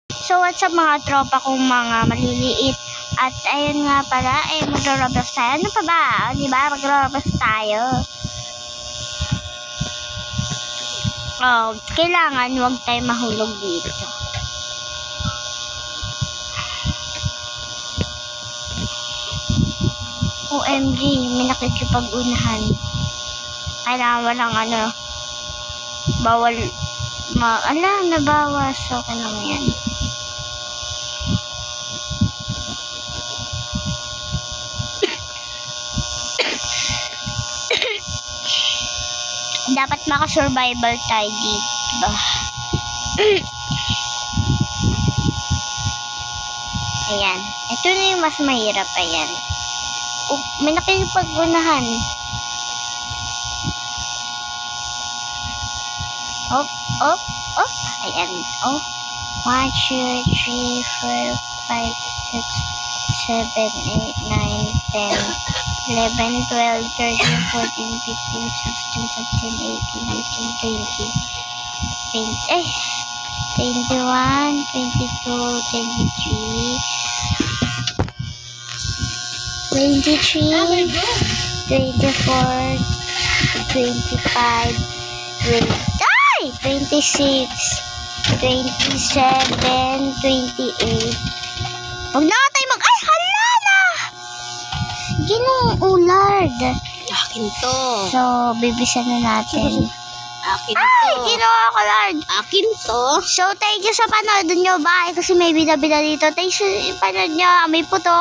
So what's up mga tropa kong mga maliliit. At ayun nga pala, magro-roblox tayo. Ano pa ba? Diba? Magro-roblox tayo. Oh, kailangan huwag tayo mahulog dito. OMG, may nakikipag-unahan. Kailangan walang bawal, nabawas. Okay lang yan. Dapat maka-survival tayo dito. Ayan. Ito na yung mas mahirap. Ayan. Oh, may nakikipag-unahan. Op, op, op. Ayan. Oh. 1, 2, 3, 4, 5, 6, 7, 8, 9, 10, 11, 12, 13, 14, 15, 16, 17, 18, 19, 20, 21, 22, 23, 24, 25, 26, 27, 28. Huwag na nga tayo ay, hala na! Ginong ulard. Akin to. So, bibisan na natin. Akin to. Ay, ginawa ko, Lord. Akin to. So, thank you sa panood nyo. Bye. Kasi may bida-bida dito. Thank you sa panood nyo. May puto.